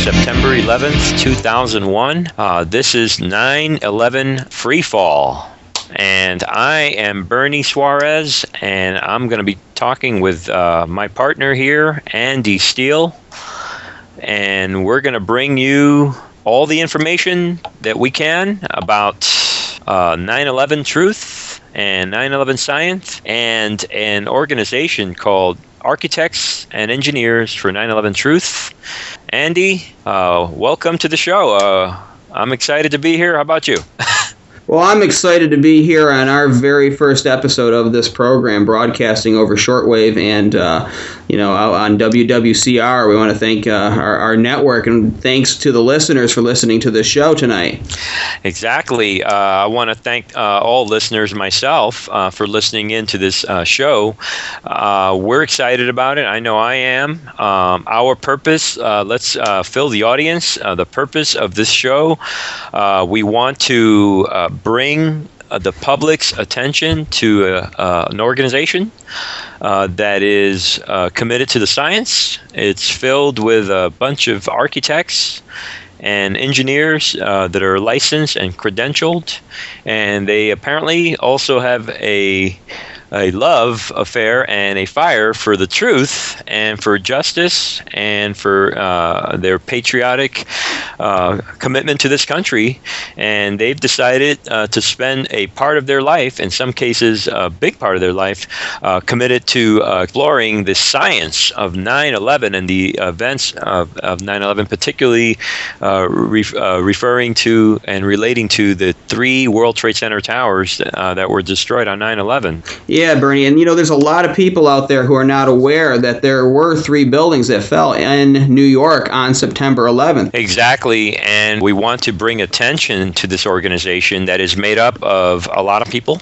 September 11th, 2001. This is 9/11 Freefall. And I am Bernie Suarez, and I'm going to be talking with my partner here, Andy Steele. And we're going to bring you all the information that we can about 9/11 Truth and 9/11 Science, and an organization called Architects and Engineers for 9/11 Truth. Andy, welcome to the show. I'm excited to be here. How about you? Well, I'm excited to be here on our very first episode of this program, broadcasting over shortwave and, on WWCR. We want to thank our network, and thanks to the listeners for listening to this show tonight. Exactly. I want to thank all listeners, myself, for listening in to this show. We're excited about it. I know I am. Our purpose, let's fill the audience. The purpose of this show, we want to bring the public's attention to an organization that is committed to the science. It's filled with a bunch of architects and engineers that are licensed and credentialed, and they apparently also have a love affair and a fire for the truth and for justice and for their patriotic commitment to this country. And they've decided to spend a part of their life, in some cases a big part of their life, committed to exploring the science of 9/11 and the events of 9/11, particularly referring to and relating to the 3 World Trade Center towers that were destroyed on 9/11. Yeah, Bernie, and there's a lot of people out there who are not aware that there were 3 buildings that fell in New York on September 11th. Exactly, and we want to bring attention to this organization that is made up of a lot of people.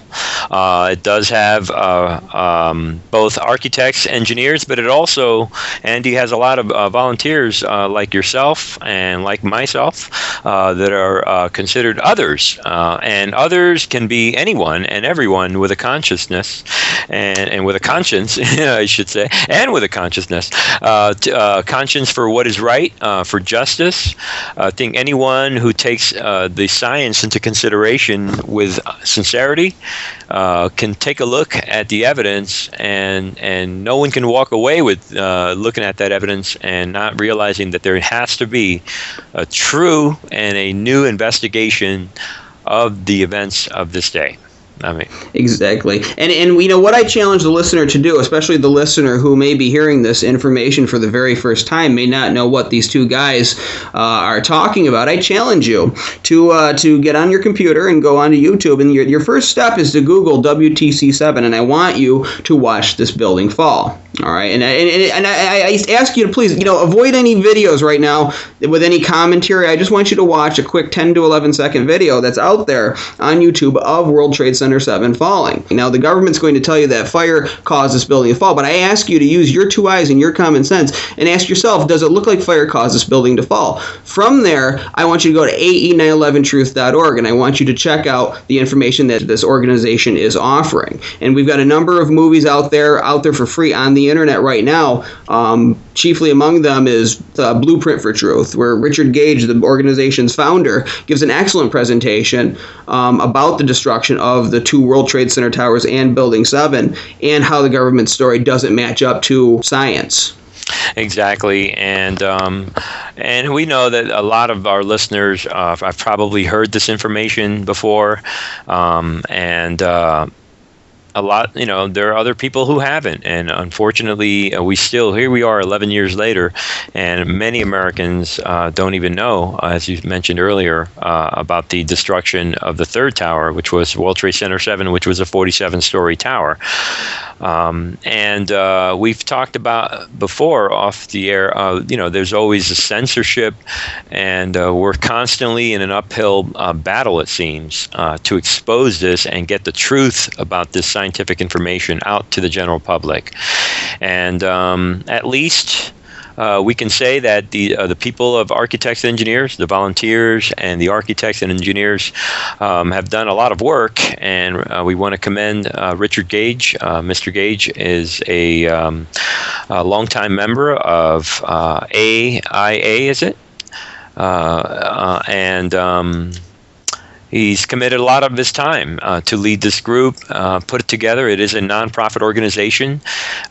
It does have both architects, engineers, but it also, Andy, has a lot of volunteers like yourself and like myself that are considered others. And others can be anyone and everyone with a consciousness and with a conscience, I should say, and with a consciousness. Conscience for what is right, for justice. I think anyone who takes the science into consideration with sincerity can take a look at the evidence, and no one can walk away with looking at that evidence and not realizing that there has to be a true and a new investigation of the events of this day. Exactly. And what I challenge the listener to do, especially the listener who may be hearing this information for the very first time, may not know what these 2 guys are talking about. I challenge you to get on your computer and go onto YouTube, and your first step is to Google WTC7, and I want you to watch this building fall. All right, and I ask you to please, avoid any videos right now with any commentary. I just want you to watch a quick 10 to 11 second video that's out there on YouTube of World Trade Center 7 falling. Now, the government's going to tell you that fire caused this building to fall, but I ask you to use your 2 eyes and your common sense and ask yourself, does it look like fire caused this building to fall? From there, I want you to go to ae911truth.org, and I want you to check out the information that this organization is offering. And we've got a number of movies out there for free on the internet right now. Chiefly among them is Blueprint for Truth, where Richard Gage, the organization's founder, gives an excellent presentation about the destruction of the 2 World Trade Center towers and Building 7, and how the government story doesn't match up to science. Exactly, and we know that a lot of our listeners have probably heard this information before, and a lot, there are other people who haven't, and unfortunately, here we are 11 years later, and many Americans don't even know, as you mentioned earlier, about the destruction of the 3rd tower, which was World Trade Center 7, which was a 47-story tower. And we've talked about before off the air, there's always a censorship, and we're constantly in an uphill battle, it seems, to expose this and get the truth about this scientific information out to the general public. And at least we can say that the people of architects and engineers, the volunteers and the architects and engineers have done a lot of work, and we want to commend Richard Gage. Mr. Gage is a longtime member of AIA, is it? and he's committed a lot of his time to lead this group, put it together. It is a nonprofit organization.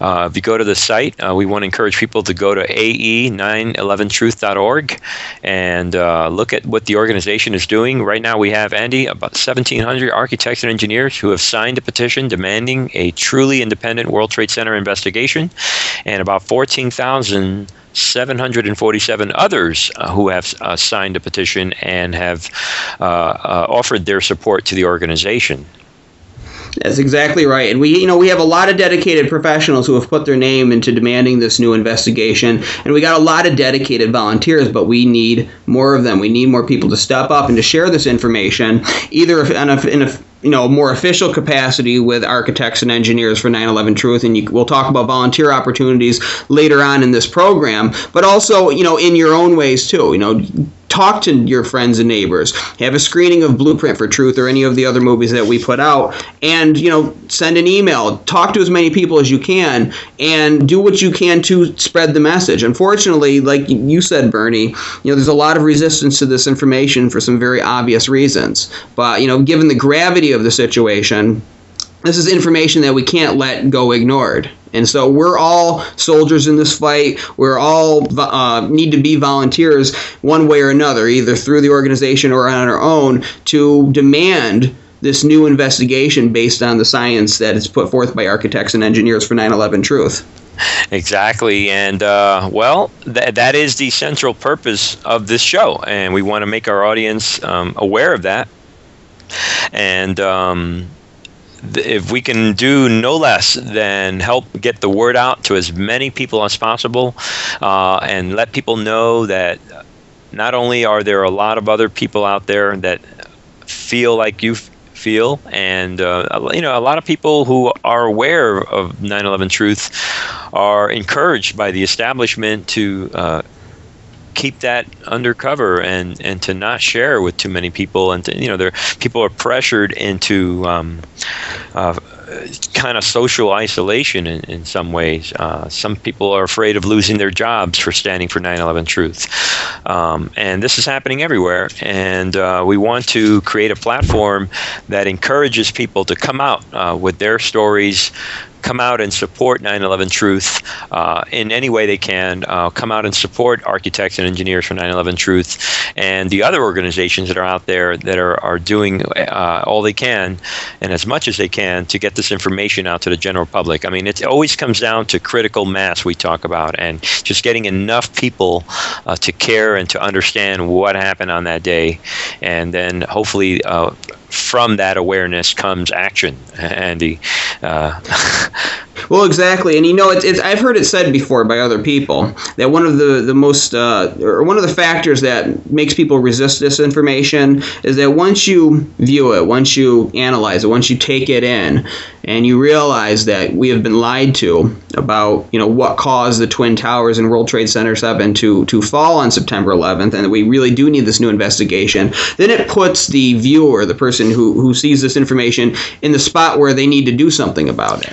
If you go to the site, we want to encourage people to go to ae911truth.org and look at what the organization is doing. Right now we have, Andy, about 1,700 architects and engineers who have signed a petition demanding a truly independent World Trade Center investigation, and about 14,747 others who have signed a petition and have offered their support to the organization. That's exactly right. And we have a lot of dedicated professionals who have put their name into demanding this new investigation. And we got a lot of dedicated volunteers, but we need more of them. We need more people to step up and to share this information, either in a more official capacity with architects and engineers for 9/11 Truth, and we'll talk about volunteer opportunities later on in this program, but also, in your own ways too. Talk to your friends and neighbors. Have a screening of Blueprint for Truth or any of the other movies that we put out, and send an email. Talk to as many people as you can, and do what you can to spread the message. Unfortunately, like you said, Bernie, there's a lot of resistance to this information for some very obvious reasons. But given the gravity of the situation, this is information that we can't let go ignored. And so we're all soldiers in this fight. We're all need to be volunteers one way or another, either through the organization or on our own, to demand this new investigation based on the science that is put forth by architects and engineers for 9/11 Truth. Exactly. And, that is the central purpose of this show. And we want to make our audience aware of that. And if we can do no less than help get the word out to as many people as possible, and let people know that not only are there a lot of other people out there that feel like you feel, and a lot of people who are aware of 9/11 Truth are encouraged by the establishment to keep that undercover and to not share with too many people, and people are pressured into kind of social isolation in some ways. Some people are afraid of losing their jobs for standing for 9/11 Truth, and this is happening everywhere. And we want to create a platform that encourages people to come out with their stories, come out and support 9/11 Truth in any way they can. Come out and support architects and engineers for 9/11 Truth and the other organizations that are out there that are doing all they can and as much as they can to get this information out to the general public. I mean, it always comes down to critical mass we talk about, and just getting enough people to care and to understand what happened on that day. And then hopefully from that awareness comes action, Andy. Well, exactly, and it's I've heard it said before by other people that one of the most or one of the factors that makes people resist this information is that once you view it, once you analyze it, once you take it in, and you realize that we have been lied to about what caused the Twin Towers and World Trade Center 7 to fall on September 11th, and that we really do need this new investigation, then it puts the viewer, the person who sees this information, in the spot where they need to do something about it.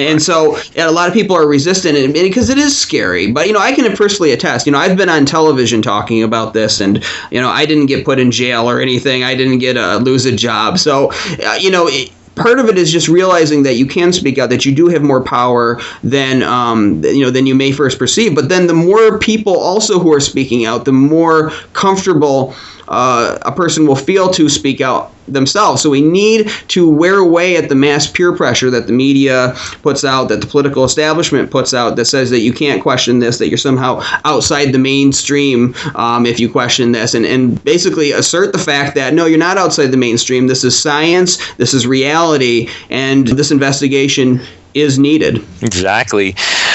And so a lot of people are resistant because it is scary. But I can personally attest. I've been on television talking about this, and I didn't get put in jail or anything. I didn't lose a job. So part of it is just realizing that you can speak out, that you do have more power than than you may first perceive. But then the more people also who are speaking out, the more comfortable a person will feel to speak out themselves. So we need to wear away at the mass peer pressure that the media puts out, that the political establishment puts out, that says that you can't question this, that you're somehow outside the mainstream if you question this, and basically assert the fact that no, you're not outside the mainstream. This is science, this is reality, and this investigation is needed. Exactly.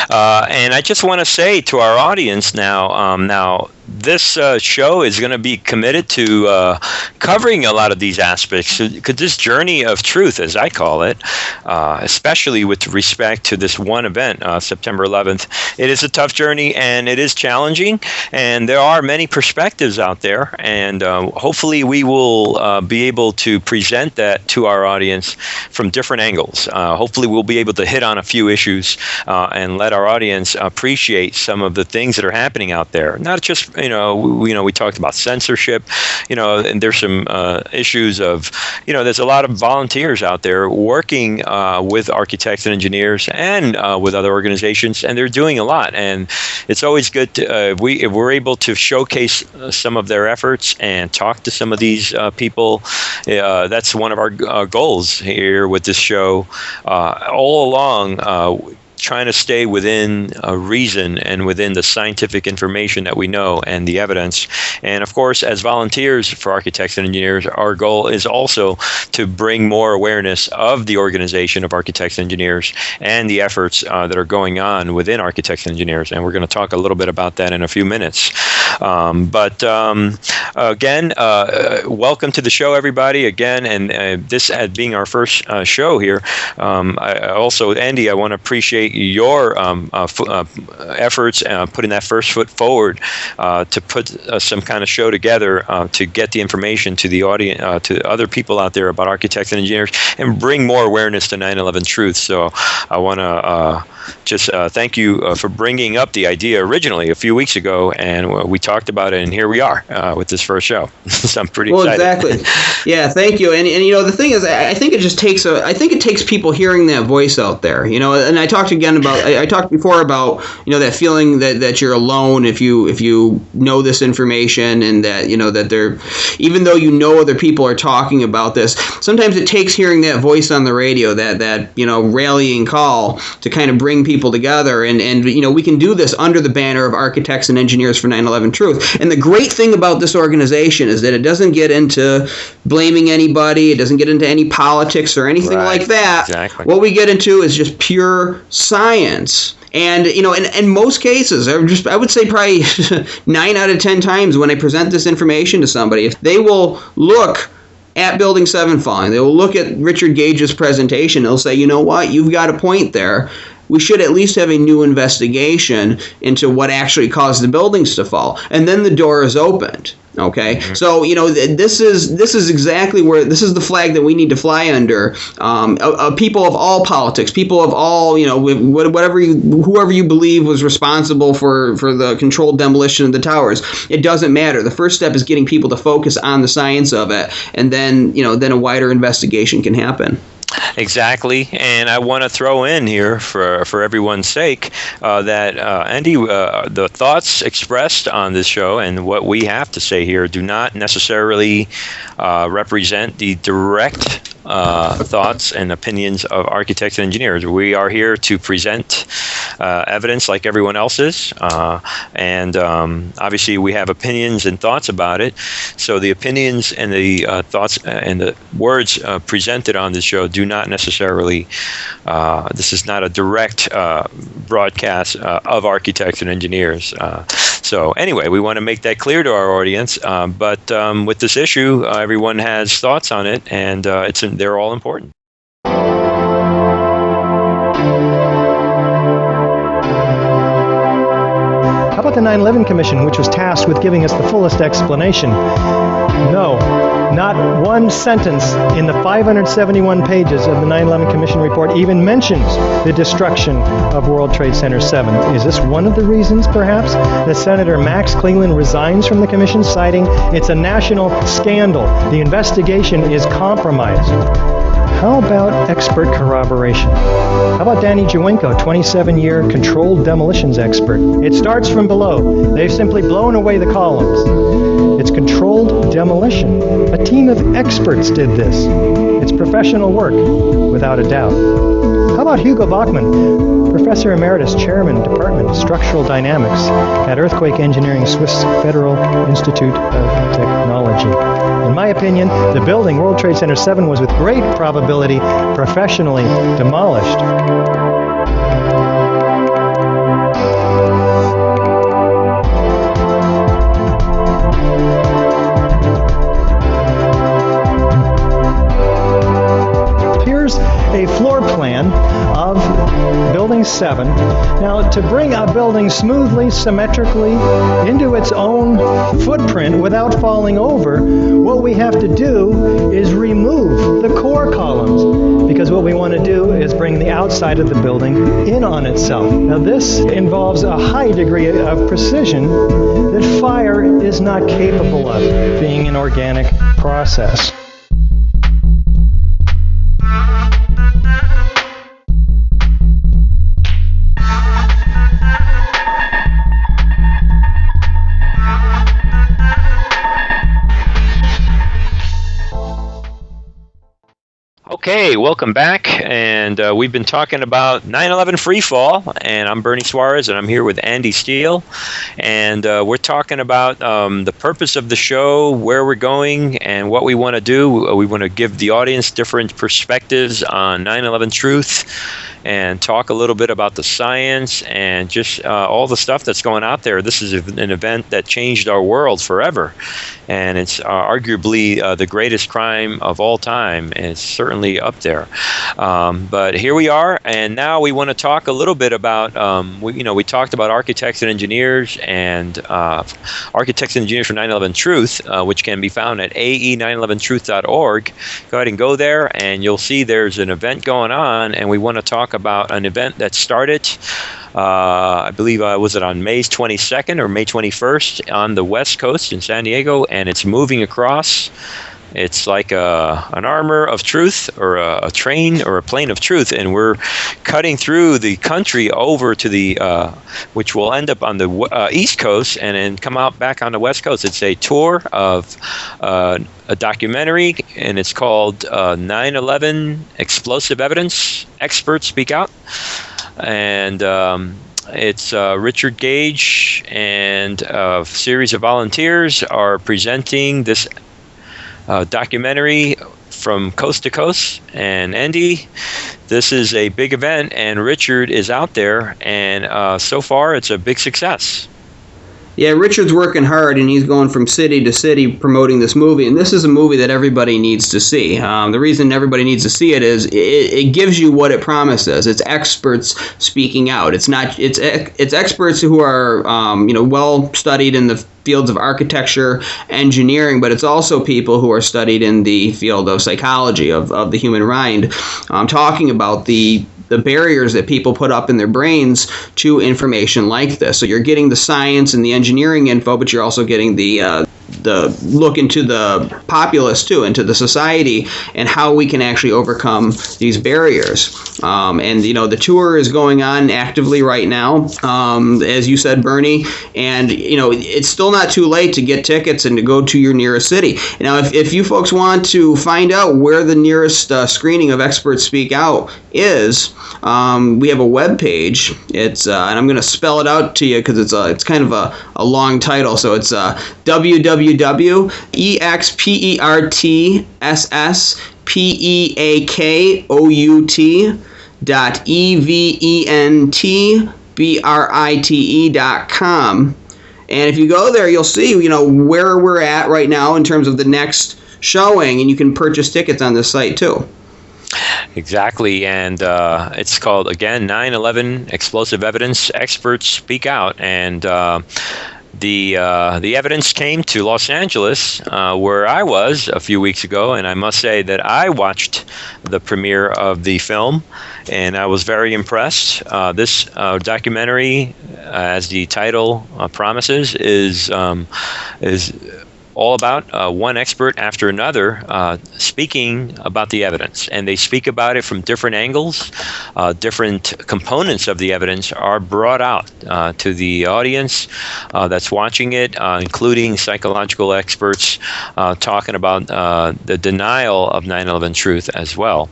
And I just want to say to our audience now, this show is going to be committed to covering a lot of these aspects, because this journey of truth, as I call it, especially with respect to this one event, September 11th, it is a tough journey and it is challenging, and there are many perspectives out there, and hopefully we will be able to present that to our audience from different angles. Hopefully we'll be able to to hit on a few issues and let our audience appreciate some of the things that are happening out there. Not just, we talked about censorship, and there's some issues of, there's a lot of volunteers out there working with architects and engineers and with other organizations, and they're doing a lot. And it's always good to, if we're able to showcase some of their efforts and talk to some of these people. That's one of our goals here with this show. All along, trying to stay within reason and within the scientific information that we know and the evidence. And of course, as volunteers for architects and engineers, our goal is also to bring more awareness of the organization of architects and engineers and the efforts that are going on within architects and engineers. And we're going to talk a little bit about that in a few minutes. Again, welcome to the show, everybody. Again, and this being our first show here, Andy, I want to appreciate your efforts putting that first foot forward to put some kind of show together to get the information to the audience, to other people out there about architects and engineers, and bring more awareness to 9/11 truth. So I want to just thank you for bringing up the idea originally a few weeks ago, and we talked about it, and here we are with this first show. So I'm pretty excited. Well, exactly. Yeah, thank you. And the thing is, I think it just takes it takes people hearing that voice out there. And I talked before about that feeling that you're alone if you know this information, and that that they're, even though other people are talking about this, sometimes it takes hearing that voice on the radio, that rallying call to kind of bring people together, and we can do this under the banner of Architects and Engineers for 9/11 Truth. And the great thing about this organization is that it doesn't get into blaming anybody, it doesn't get into any politics or anything like that. Exactly. What we get into is just pure science. And in most cases, I would say probably 9 out of 10 times when I present this information to somebody, if they will look at Building 7 falling, they will look at Richard Gage's presentation, they'll say, you know what, you've got a point there. We should at least have a new investigation into what actually caused the buildings to fall. And then the door is opened. Okay, mm-hmm. So this is exactly where this is the flag that we need to fly under. People of all politics, people of all whoever you believe was responsible for the controlled demolition of the towers. It doesn't matter. The first step is getting people to focus on the science of it, and then a wider investigation can happen. Exactly, and I want to throw in here for everyone's sake that Andy, the thoughts expressed on this show and what we have to say here do not necessarily represent the direct thoughts and opinions of architects and engineers. We are here to present evidence like everyone else is, and obviously we have opinions and thoughts about it. So the opinions and the thoughts and the words presented on this show do not necessarily, this is not a direct broadcast of architects and engineers. So anyway, we want to make that clear to our audience, but with this issue, everyone has thoughts on it, and they're all important. How about the 9/11 Commission, which was tasked with giving us the fullest explanation? No, not one sentence in the 571 pages of the 9/11 Commission report even mentions the destruction of World Trade Center 7. Is this one of the reasons, perhaps, that Senator Max Cleland resigns from the commission, citing it's a national scandal, the investigation is compromised? How about expert corroboration? How about Danny Jawenko, 27-year controlled demolitions expert? It starts from below. They've simply blown away the columns. It's controlled demolition. A team of experts did this. It's professional work, without a doubt. How about Hugo Bachmann, Professor Emeritus, Chairman, Department of Structural Dynamics at Earthquake Engineering, Swiss Federal Institute of Technology? In my opinion, the building, World Trade Center 7, was with great probability professionally demolished. Here's a floor plan of Building 2027. Now, to bring a building smoothly, symmetrically into its own footprint without falling over, what we have to do is remove the core columns, because what we want to do is bring the outside of the building in on itself. Now, this involves a high degree of precision that fire is not capable of, being an organic process. Okay, welcome back, and we've been talking about 9/11 freefall, and I'm Bernie Suarez, and I'm here with Andy Steele, and we're talking about the purpose of the show, where we're going, and what we want to do. We want to give the audience different perspectives on 9/11 truth, and talk a little bit about the science and just all the stuff that's going out there. This is an event that changed our world forever, and it's arguably the greatest crime of all time, and it's certainly up there. But here we are, and now we want to talk a little bit about, we talked about architects and engineers, and architects and engineers for 9/11 Truth, which can be found at ae911truth.org. Go ahead and go there, and you'll see there's an event going on, and we want to talk about an event that started, I believe, was it on May 22nd or May 21st on the West Coast in San Diego, and it's moving across. It's like an armor of truth, or a train or a plane of truth, and we're cutting through the country over to the, which will end up on the East Coast and then come out back on the West Coast. It's a tour of a documentary, and it's called 9/11 Explosive Evidence, Experts Speak Out. And it's Richard Gage and a series of volunteers are presenting this documentary from coast to coast. And Andy, this is a big event, and Richard is out there, and so far it's a big success. Yeah, Richard's working hard, and he's going from city to city promoting this movie. And this is a movie that everybody needs to see. The reason everybody needs to see it is it gives you what it promises. It's experts speaking out. It's experts who are well studied in the fields of architecture, engineering, but it's also people who are studied in the field of psychology, of the human mind, talking about the barriers that people put up in their brains to information like this. So you're getting the science and the engineering info, but you're also getting the look into the populace too, into the society, and how we can actually overcome these barriers. And the tour is going on actively right now, as you said, Bernie. And it's still not too late to get tickets and to go to your nearest city. Now, if you folks want to find out where the nearest screening of Experts Speak Out is, we have a web page. It's and I'm going to spell it out to you because it's kind of a long title. So it's www.expertspoutout.eventbrite.com. And if you go there, you'll see where we're at right now in terms of the next showing, and you can purchase tickets on this site too. Exactly, and it's called, again, 9/11 Explosive Evidence, Experts Speak Out, and the evidence came to Los Angeles, where I was a few weeks ago, and I must say that I watched the premiere of the film, and I was very impressed. This documentary, as the title promises, is all about one expert after another speaking about the evidence. And they speak about it from different angles. Different components of the evidence are brought out to the audience that's watching it, including psychological experts talking about the denial of 9/11 truth as well.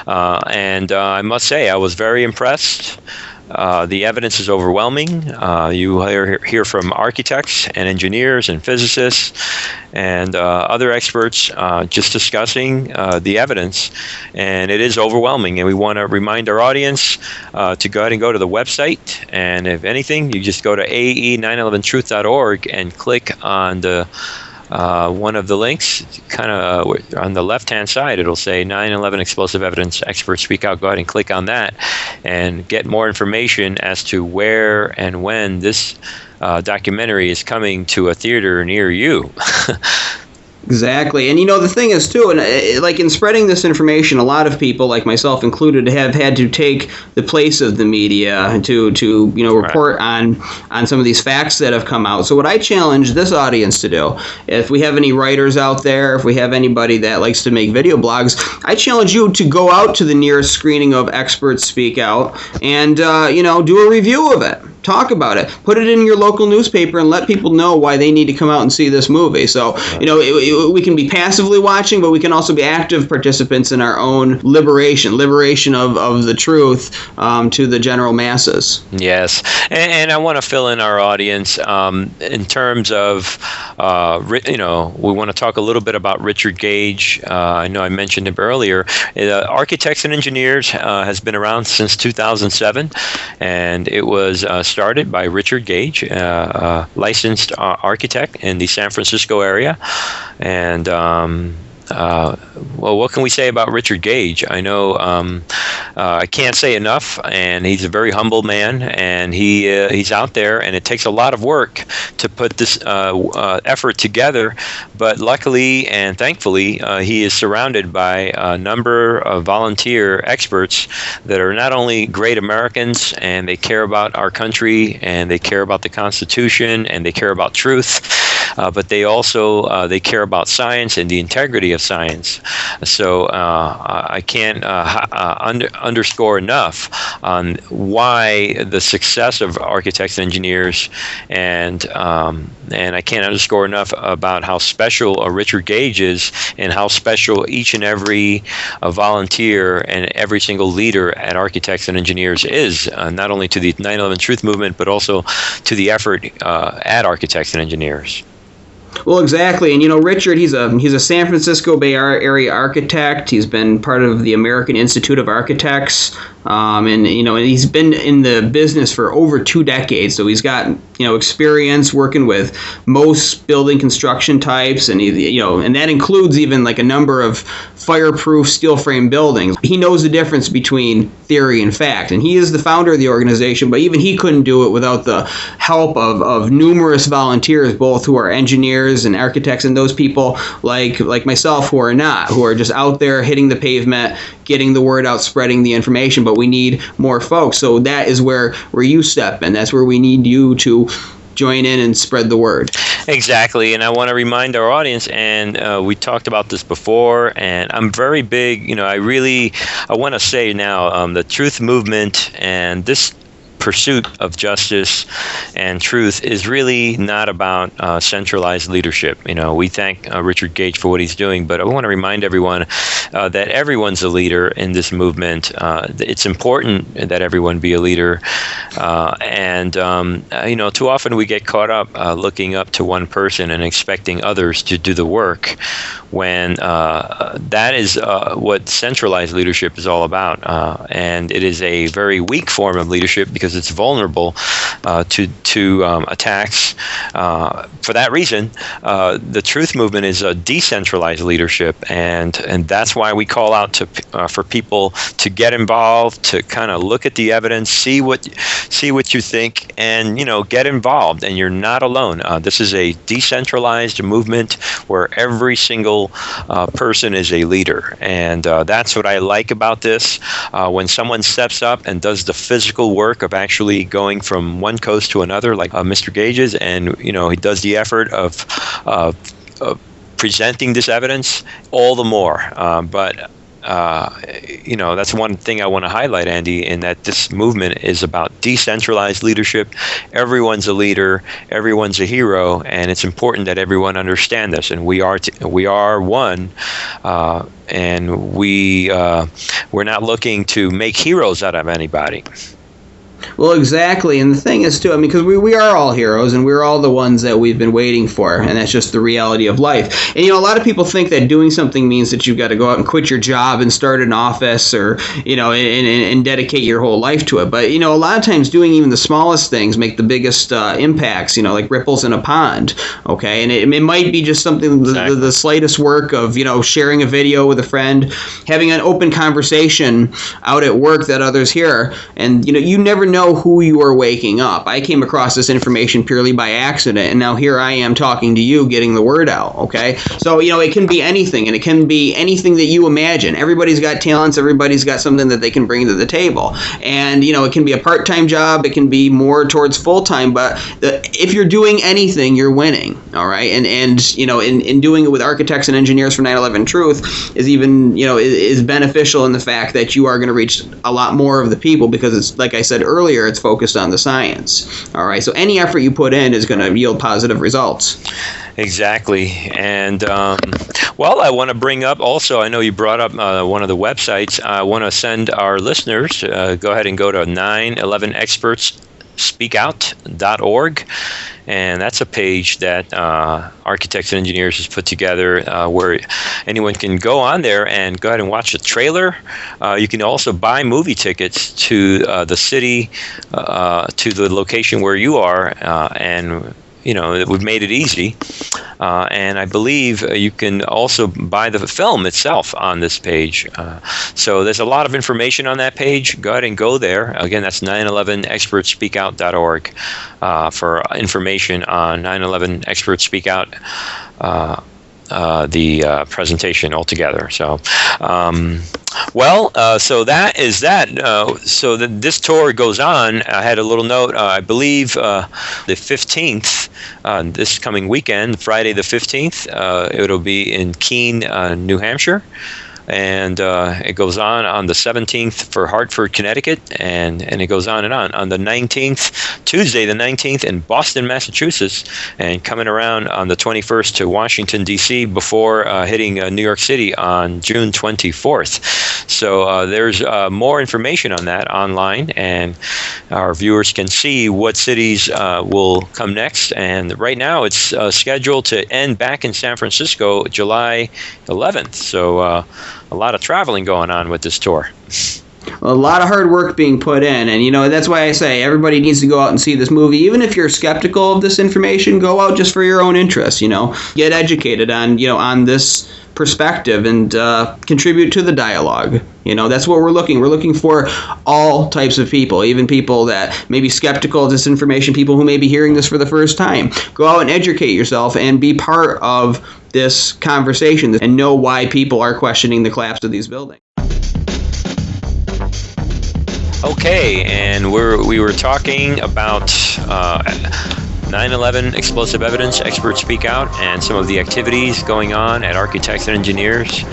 And I must say, I was very impressed. The evidence is overwhelming. You hear from architects and engineers and physicists and other experts just discussing the evidence, and it is overwhelming. And we want to remind our audience to go ahead and go to the website, and if anything, you just go to ae911truth.org and click on the one of the links, kind of on the left-hand side, it'll say 9/11 explosive evidence experts speak out. Go ahead and click on that and get more information as to where and when this documentary is coming to a theater near you. Exactly. And the thing is too, and like in spreading this information, a lot of people, like myself included, have had to take the place of the media to report on some of these facts that have come out. So what I challenge this audience to do, if we have any writers out there, if we have anybody that likes to make video blogs, I challenge you to go out to the nearest screening of Experts Speak Out and do a review of it. Talk about it. Put it in your local newspaper and let people know why they need to come out and see this movie. So, we can be passively watching, but we can also be active participants in our own liberation of the truth to the general masses. Yes. And I want to fill in our audience in terms of, we want to talk a little bit about Richard Gage. I know I mentioned him earlier. Architects and Engineers has been around since 2007, and it was started by Richard Gage, licensed architect in the San Francisco area. And well, what can we say about Richard Gage? I know I can't say enough, and he's a very humble man, and he's out there, and it takes a lot of work to put this effort together. But luckily and thankfully, he is surrounded by a number of volunteer experts that are not only great Americans, and they care about our country, and they care about the Constitution, and they care about truth. But they also they care about science and the integrity of science. So I can't underscore enough on why the success of architects and engineers, and I can't underscore enough about how special Richard Gage is, and how special each and every volunteer and every single leader at Architects and Engineers is, not only to the 9/11 Truth Movement, but also to the effort at Architects and Engineers. Well, exactly. And Richard, he's a San Francisco Bay Area architect. He's been part of the American Institute of Architects, and he's been in the business for over 2 decades. So he's got experience working with most building construction types, and and that includes even like a number of fireproof steel frame buildings. He knows the difference between theory and fact, and he is the founder of the organization. But even he couldn't do it without the help of numerous volunteers, both who are engineers and architects, and those people like myself who are just out there hitting the pavement, getting the word out, spreading the information. But we need more folks. So that is where you step in. That's where we need you to join in and spread the word. Exactly. And I want to remind our audience, and we talked about this before, and I'm very big, I want to say now, the truth movement and this pursuit of justice and truth is really not about centralized leadership. We thank Richard Gage for what he's doing, but I want to remind everyone that everyone's a leader in this movement. It's important that everyone be a leader, and too often we get caught up looking up to one person and expecting others to do the work, when that is what centralized leadership is all about, and it is a very weak form of leadership because it's vulnerable to attacks. For that reason, the truth movement is a decentralized leadership, and that's why we call out for people to get involved, to kind of look at the evidence, see what you think, and get involved. And you're not alone. This is a decentralized movement where every single person is a leader, and that's what I like about this. When someone steps up and does the physical work of actually going from one coast to another, like Mr. Gage's, and he does the effort of presenting this evidence, all the more. But that's one thing I want to highlight, Andy, in that this movement is about decentralized leadership. Everyone's a leader, everyone's a hero, and it's important that everyone understand this. And we are one, and we're not looking to make heroes out of anybody. Well, exactly. And the thing is, too, I mean, because we are all heroes and we're all the ones that we've been waiting for. And that's just the reality of life. And, a lot of people think that doing something means that you've got to go out and quit your job and start an office or, and dedicate your whole life to it. But, a lot of times doing even the smallest things make the biggest impacts, like ripples in a pond. Okay. And it might be just something, Exactly. the slightest work of, sharing a video with a friend, having an open conversation out at work that others hear. And, you never know who you are waking up. I came across this information purely by accident, and now here I am talking to you, getting the word out, okay? So, it can be anything, and it can be anything that you imagine. Everybody's got talents, everybody's got something that they can bring to the table. And, it can be a part-time job, it can be more towards full-time, but if you're doing anything, you're winning, all right? And in doing it with architects and engineers for 9/11 Truth is even, is beneficial in the fact that you are going to reach a lot more of the people because it's, like I said earlier, it's focused on the science. All right, so any effort you put in is going to yield positive results. Exactly. And, I want to bring up also, I know you brought up one of the websites. I want to send our listeners, go ahead and go to 9/11expertsspeakout.org. And that's a page that Architects and Engineers has put together where anyone can go on there and go ahead and watch a trailer. You can also buy movie tickets to the city, to the location where you are, and we've made it easy. And I believe you can also buy the film itself on this page. So there's a lot of information on that page. Go ahead and go there. Again, that's 9/11expertsspeakout.org for information on 9/11 Expert Speak Out. The presentation altogether. So, so that is that. So this tour goes on. I had a little note. I believe the 15th, this coming weekend, Friday the 15th, it'll be in Keene, New Hampshire. And it goes on the 17th for Hartford, Connecticut, and it goes on and on. On the 19th, Tuesday the 19th in Boston, Massachusetts, and coming around on the 21st to Washington, D.C. before hitting New York City on June 24th. So there's more information on that online, and our viewers can see what cities will come next. And right now it's scheduled to end back in San Francisco July 11th. So a lot of traveling going on with this tour. A lot of hard work being put in, and that's why I say everybody needs to go out and see this movie. Even if you're skeptical of this information, go out just for your own interest. Get educated on this perspective and contribute to the dialogue. That's what we're looking for all types of people, even people that may be skeptical of this information, people who may be hearing this for the first time. Go out and educate yourself and be part of this conversation and know why people are questioning the collapse of these buildings. Okay, and we were talking about 9/11 explosive evidence, Experts Speak Out, and some of the activities going on at Architects and Engineers.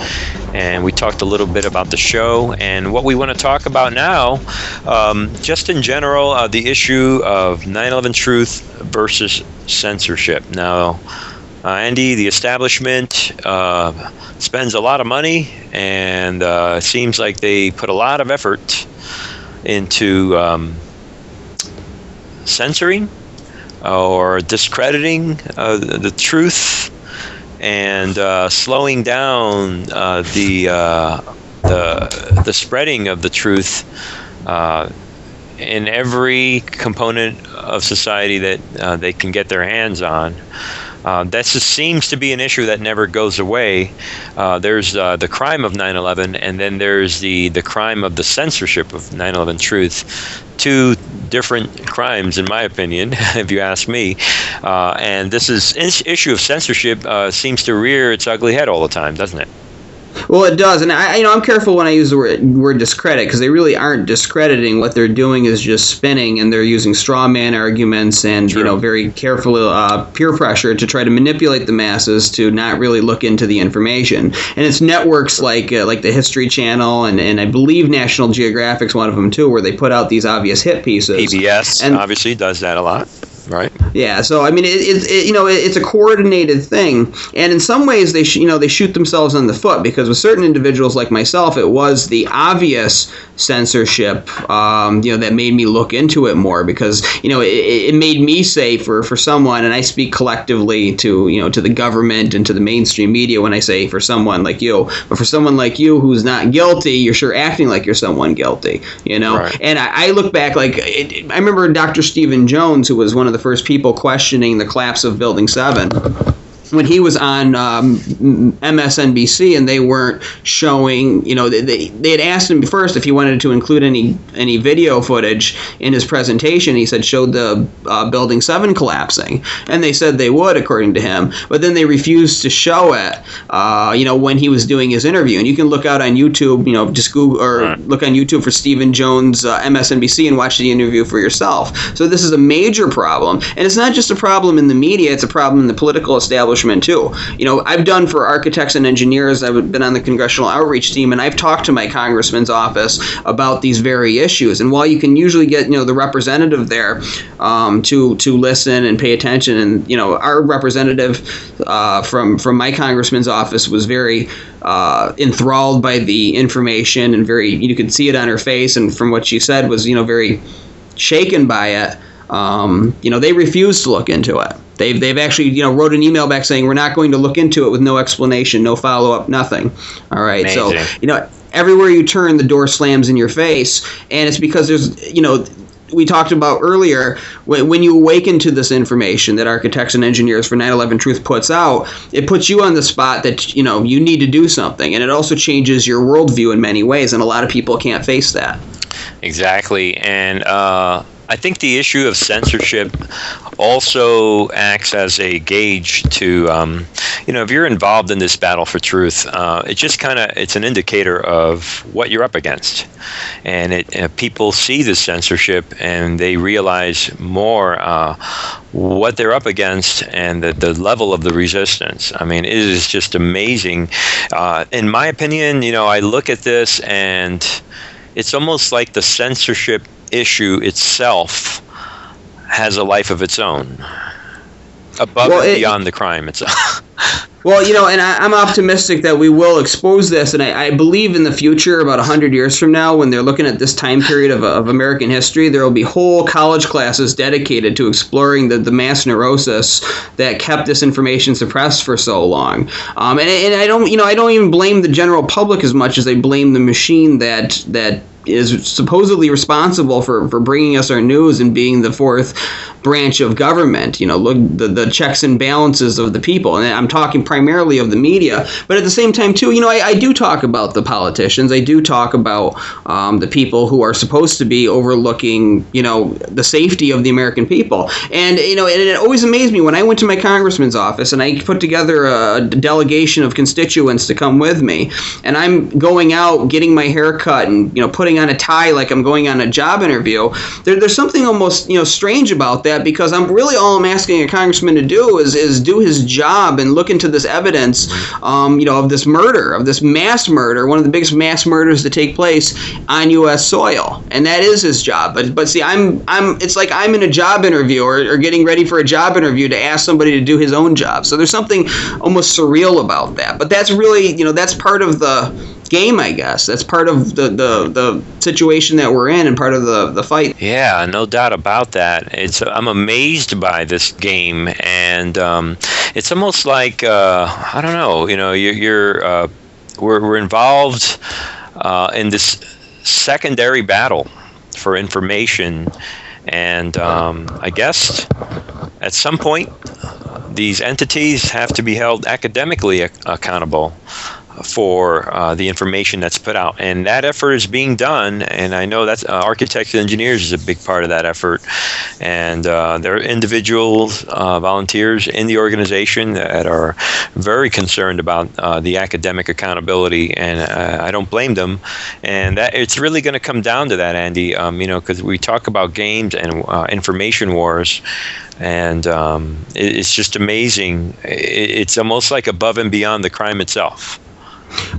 And we talked a little bit about the show, and what we want to talk about now, just in general, the issue of 9/11 truth versus censorship. Now, Andy, the establishment spends a lot of money, and it seems like they put a lot of effort into censoring or discrediting the truth and slowing down the spreading of the truth in every component of society that they can get their hands on. That just seems to be an issue that never goes away. There's the crime of 9/11, and then there's the crime of the censorship of 9/11 truth. Two different crimes, in my opinion, if you ask me. And this issue of censorship seems to rear its ugly head all the time, doesn't it? Well, it does, and I'm careful when I use the word discredit, because they really aren't discrediting. What they're doing is just spinning, and they're using straw man arguments and very careful peer pressure to try to manipulate the masses to not really look into the information. And it's networks like the History Channel and I believe National Geographic's one of them too, where they put out these obvious hit pieces. PBS obviously does that a lot. Right. Yeah, so I mean, it's a coordinated thing, and in some ways they shoot themselves in the foot, because with certain individuals like myself, it was the obvious censorship, that made me look into it more, because it made me say for someone, and I speak collectively to to the government and to the mainstream media when I say for someone like you, but for someone like you who's not guilty, you're sure acting like you're someone guilty, Right. And I look back, I remember Dr. Stephen Jones, who was one of the first people questioning the collapse of Building 7, when he was on MSNBC, and they weren't showing, they had asked him first if he wanted to include any video footage in his presentation. He said, show the Building 7 collapsing, and they said they would, according to him, but then they refused to show it, when he was doing his interview. And you can look out on YouTube, just Google or look on YouTube for Stephen Jones MSNBC and watch the interview for yourself. So this is a major problem, and it's not just a problem in the media, it's a problem in the political establishment too. I've done for architects and engineers, I've been on the congressional outreach team, and I've talked to my congressman's office about these very issues. And while you can usually get the representative there to listen and pay attention, and our representative from my congressman's office was very enthralled by the information, and you could see it on her face, and from what she said was very shaken by it. They refused to look into it. They've actually wrote an email back saying, we're not going to look into it, with no explanation, no follow-up, nothing. All right. Amazing. So everywhere you turn, the door slams in your face, and it's because there's we talked about earlier, when you awaken to this information that architects and engineers for 9/11 Truth puts out, it puts you on the spot that you need to do something, and it also changes your worldview in many ways, and a lot of people can't face that. Exactly. And I think the issue of censorship also acts as a gauge to, if you're involved in this battle for truth, it's an indicator of what you're up against. And people see the censorship, and they realize more what they're up against, and the level of the resistance. I mean, it is just amazing. In my opinion, I look at this, and it's almost like the censorship issue itself has a life of its own, above and beyond the crime itself. Well, and I'm optimistic that we will expose this, and I believe in the future, about 100 years from now, when they're looking at this time period of American history, there will be whole college classes dedicated to exploring the mass neurosis that kept this information suppressed for so long. And I don't even blame the general public as much as I blame the machine that is supposedly responsible for bringing us our news and being the fourth branch of government. Look, the checks and balances of the people, and I'm talking primarily of the media, but at the same time too, I do talk about the politicians. I do talk about the people who are supposed to be overlooking the safety of the American people. And and it always amazed me when I went to my congressman's office and I put together a delegation of constituents to come with me, and I'm going out getting my hair cut and putting on a tie like I'm going on a job interview. There's something almost strange about that, because all I'm asking a congressman to do is do his job and look into this evidence of this murder, of this mass murder, one of the biggest mass murders to take place on U.S. soil, and that is his job. But see, it's like I'm in a job interview or getting ready for a job interview to ask somebody to do his own job. So there's something almost surreal about that. But that's really that's part of the game, I guess. That's part of the situation that we're in, and part of the fight. Yeah, no doubt about that. I'm amazed by this game, and it's almost like I don't know. We're involved in this secondary battle for information, and I guess at some point these entities have to be held academically accountable for the information that's put out, and that effort is being done. And I know that architects and engineers is a big part of that effort, and there are individuals, volunteers in the organization that are very concerned about the academic accountability, and I don't blame them. And that it's really going to come down to that, Andy, because we talk about games and information wars, and it's just amazing. It's almost like above and beyond the crime itself.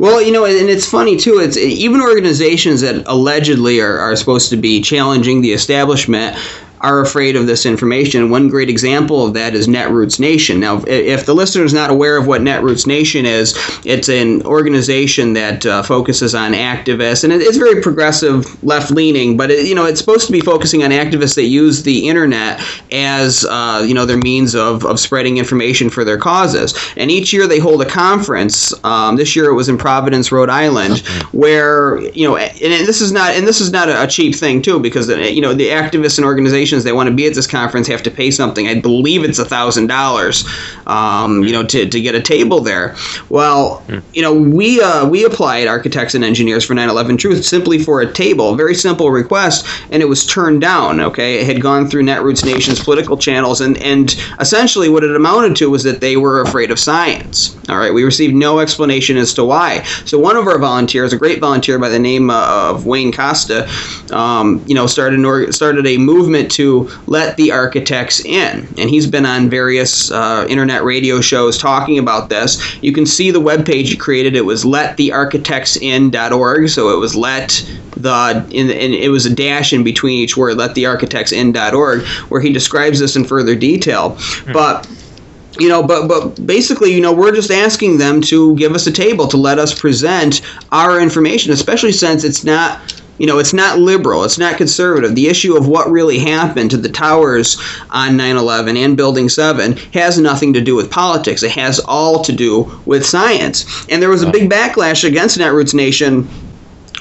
Well, and it's funny too. It's even organizations that allegedly are supposed to be challenging the establishment are afraid of this information. One great example of that is Netroots Nation. Now, if the listener is not aware of what Netroots Nation is, it's an organization that focuses on activists, and it's very progressive, left-leaning, but it's supposed to be focusing on activists that use the internet as their means of spreading information for their causes. And each year they hold a conference. This year it was in Providence, Rhode Island, where and this is not a cheap thing too, because the activists and organizations that want to be at this conference have to pay something. I believe it's $1,000, to get a table there. Well, we applied, architects and engineers for 9/11 Truth, simply for a table, a very simple request, and it was turned down. Okay, it had gone through Netroots Nation's political channels, and essentially what it amounted to was that they were afraid of science. All right, we received no explanation as to why. So one of our volunteers, a great volunteer by the name of Wayne Costa, started a movement to let the architects in, and he's been on various internet radio shows talking about this. You can see the webpage he created. It was letthearchitectsin.org, so it was it was a dash in between each word, letthearchitectsin.org, where he describes this in further detail. But basically, we're just asking them to give us a table to let us present our information, especially since it's not liberal, it's not conservative. The issue of what really happened to the towers on 9/11 and Building 7 has nothing to do with politics. It has all to do with science. And there was a big backlash against Netroots Nation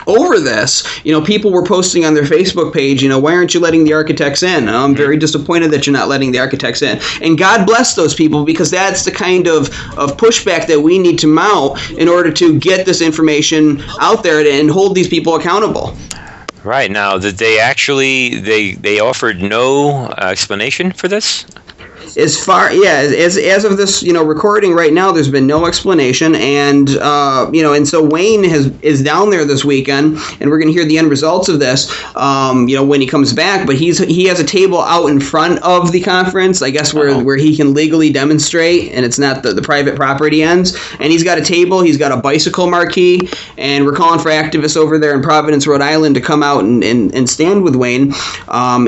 over this. People were posting on their Facebook page, why aren't you letting the architects in? I'm very disappointed that you're not letting the architects in. And God bless those people, because that's the kind of pushback that we need to mount in order to get this information out there and hold these people accountable. Right. Now, did they actually, they offered no explanation for this? As of this recording right now, there's been no explanation, and and so Wayne is down there this weekend, and we're going to hear the end results of this when he comes back. But he has a table out in front of the conference, I guess, where he can legally demonstrate, and it's not the private property ends. And he's got a table, he's got a bicycle marquee, and we're calling for activists over there in Providence, Rhode Island, to come out and stand with Wayne. But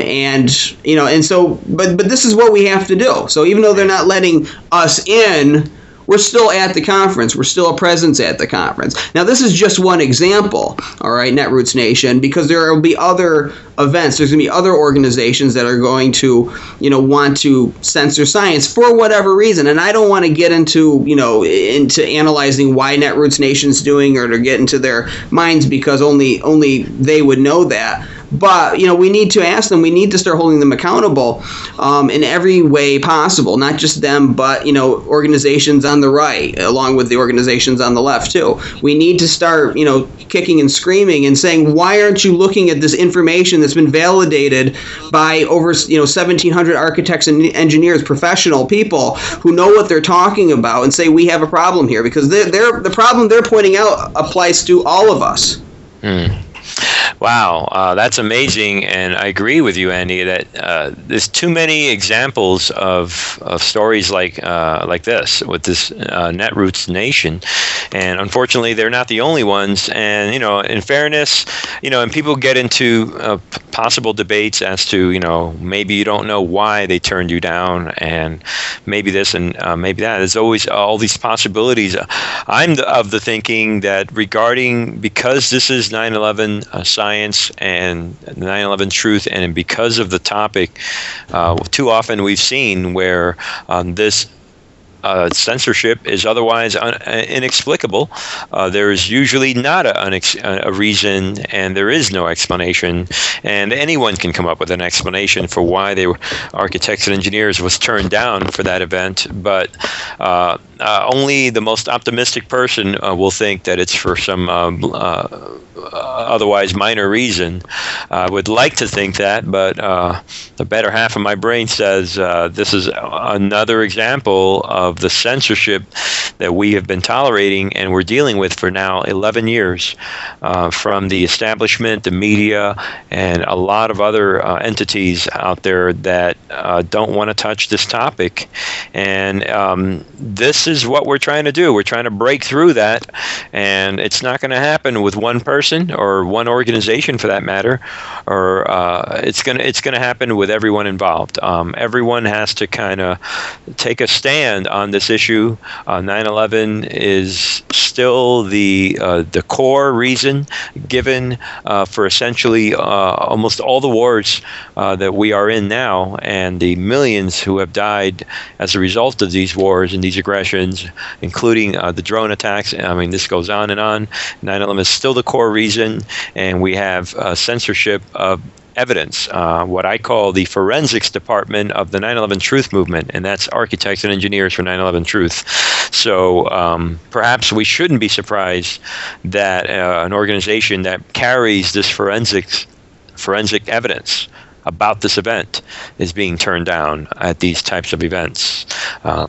this is what we have to do. So even though they're not letting us in, we're still at the conference. We're still a presence at the conference. Now, this is just one example, all right, Netroots Nation, because there will be other events. There's going to be other organizations that are going to, want to censor science for whatever reason. And I don't want to get into analyzing why Netroots Nation's doing, or to get into their minds, because only they would know that. But, we need to ask them. We need to start holding them accountable in every way possible, not just them, but, organizations on the right, along with the organizations on the left, too. We need to start, kicking and screaming and saying, why aren't you looking at this information that's been validated by over, 1,700 architects and engineers, professional people who know what they're talking about, and say we have a problem here? Because the problem they're pointing out applies to all of us. Wow, that's amazing, and I agree with you, Andy, that there's too many examples of stories like this with this Netroots Nation, and unfortunately, they're not the only ones. And in fairness, and people get into possible debates as to maybe you don't know why they turned you down, and maybe this and maybe that. There's always all these possibilities. I'm of the thinking that because this is 9/11 science and 9/11 truth, and because of the topic, too often we've seen where this censorship is otherwise inexplicable. There is usually not a reason, and there is no explanation, and anyone can come up with an explanation for why they were architects and engineers was turned down for that event. But only the most optimistic person will think that it's for some otherwise minor reason. I would like to think that, but the better half of my brain says this is another example of of the censorship that we have been tolerating and we're dealing with for now 11 years from the establishment, the media, and a lot of other entities out there that don't want to touch this topic. And this is what we're trying to do. We're trying to break through that, and it's not going to happen with one person or one organization, for that matter, or it's going to happen with everyone involved. Everyone has to kind of take a stand on this issue. 9/11 is still the core reason given for essentially almost all the wars that we are in now, and the millions who have died as a result of these wars and these aggressions, including the drone attacks. I mean, this goes on and on. 9/11 is still the core reason, and we have censorship of evidence, what I call the forensics department of the 9/11 Truth movement, and that's architects and engineers for 9/11 Truth. So perhaps we shouldn't be surprised that an organization that carries this forensic evidence about this event is being turned down at these types of events.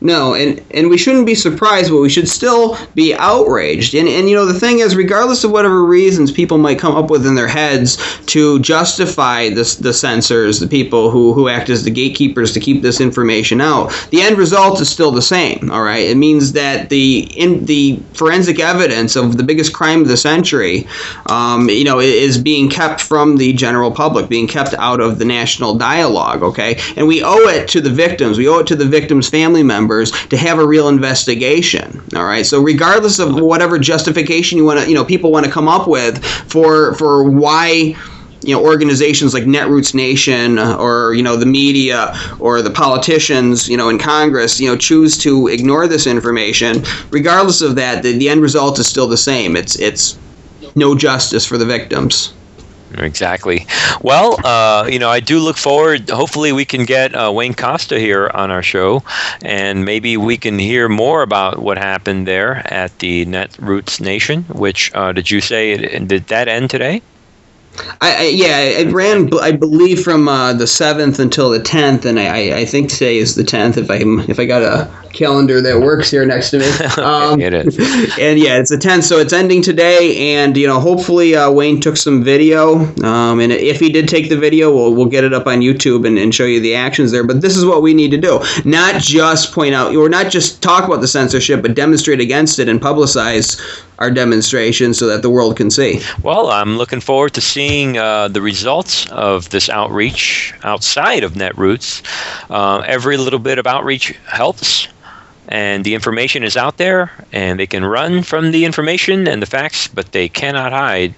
No, and we shouldn't be surprised, but we should still be outraged. And the thing is, regardless of whatever reasons people might come up with in their heads to justify the censors, the people who act as the gatekeepers to keep this information out, the end result is still the same. All right, it means that the forensic evidence of the biggest crime of the century, is being kept from the general public, being kept out of the national dialogue, okay? And we owe it to the victims, we owe it to the victims' family members to have a real investigation, all right? So regardless of whatever justification people want to come up with for why organizations like Netroots Nation or the media or the politicians in Congress choose to ignore this information, regardless of that, the end result is still the same. It's no justice for the victims. Exactly. Well, I do look forward. Hopefully, we can get Wayne Costa here on our show, and maybe we can hear more about what happened there at the Netroots Nation. Which did you say? Did that end today? It ran, I believe, from the 7th until the 10th, and I think today is the 10th. If I got a calendar that works here next to me. It is. And it's the 10th, so it's ending today. And hopefully Wayne took some video. And if he did take the video, we'll get it up on YouTube and show you the actions there. But this is what we need to do: not just point out, or not just talk about the censorship, but demonstrate against it and publicize our demonstration so that the world can see. Well, I'm looking forward to seeing the results of this outreach outside of Netroots. Every little bit of outreach helps, and the information is out there, and they can run from the information and the facts, but they cannot hide.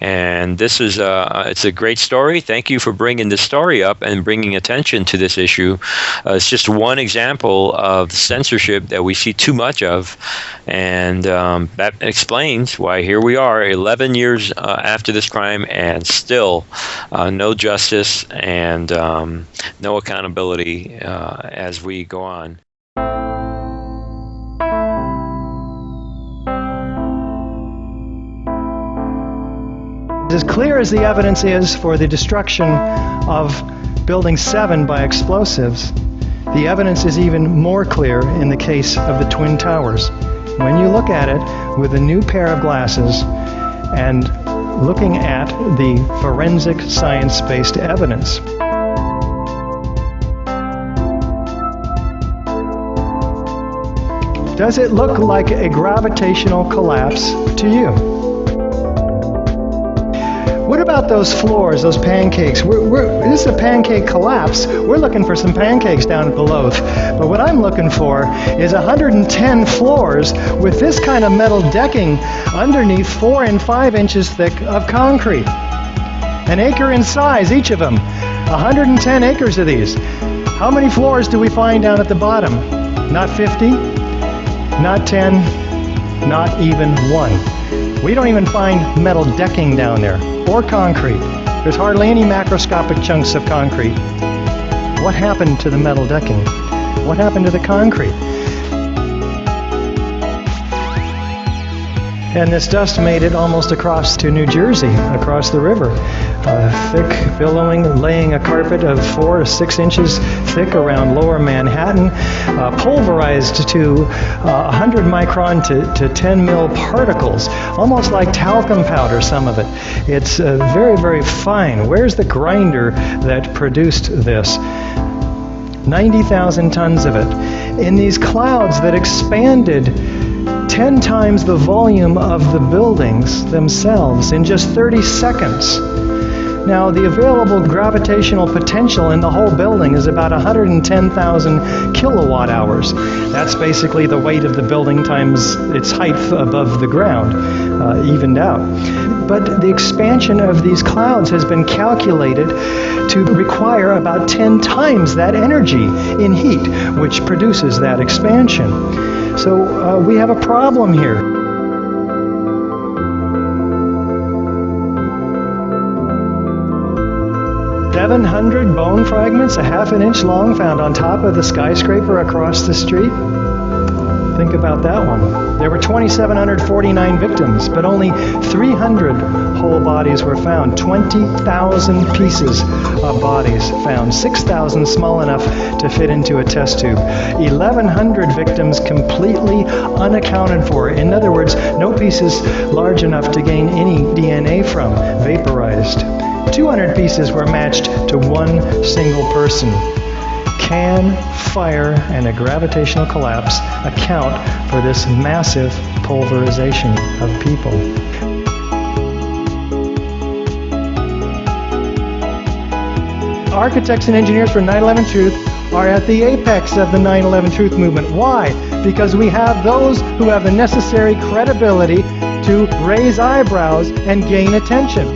And this is it's a great story. Thank you for bringing this story up and bringing attention to this issue. It's just one example of censorship that we see too much of, and that explains why here we are 11 years after this crime, and still no justice and no accountability as we go on. As clear as the evidence is for the destruction of Building 7 by explosives, the evidence is even more clear in the case of the Twin Towers. When you look at it with a new pair of glasses and looking at the forensic science-based evidence. Does it look like a gravitational collapse to you? What about those floors, those pancakes? This is a pancake collapse. We're looking for some pancakes down at the Loth. But what I'm looking for is 110 floors with this kind of metal decking underneath 4 and 5 inches thick of concrete. An acre in size, each of them. 110 acres of these. How many floors do we find down at the bottom? Not 50? Not 10? Not even 1. We don't even find metal decking down there, or concrete. There's hardly any macroscopic chunks of concrete. What happened to the metal decking? What happened to the concrete? And this dust made it almost across to New Jersey, across the river. Thick, billowing, laying a carpet of 4 to 6 inches thick around lower Manhattan, pulverized to 100 micron to 10 mil particles, almost like talcum powder, some of it. It's very, very fine. Where's the grinder that produced this? 90,000 tons of it. In these clouds that expanded 10 times the volume of the buildings themselves in just 30 seconds. Now, the available gravitational potential in the whole building is about 110,000 kilowatt hours. That's basically the weight of the building times its height above the ground, evened out. But the expansion of these clouds has been calculated to require about 10 times that energy in heat, which produces that expansion. So we have a problem here. 700 bone fragments, a half an inch long, found on top of the skyscraper across the street. Think about that one. There were 2,749 victims, but only 300 whole bodies were found. 20,000 pieces of bodies found. 6,000 small enough to fit into a test tube. 1,100 victims completely unaccounted for. In other words, no pieces large enough to gain any DNA from, vaporized. 200 pieces were matched to one single person. Can fire and a gravitational collapse account for this massive pulverization of people? Architects and engineers for 9/11 Truth are at the apex of the 9/11 Truth movement. Why? Because we have those who have the necessary credibility to raise eyebrows and gain attention.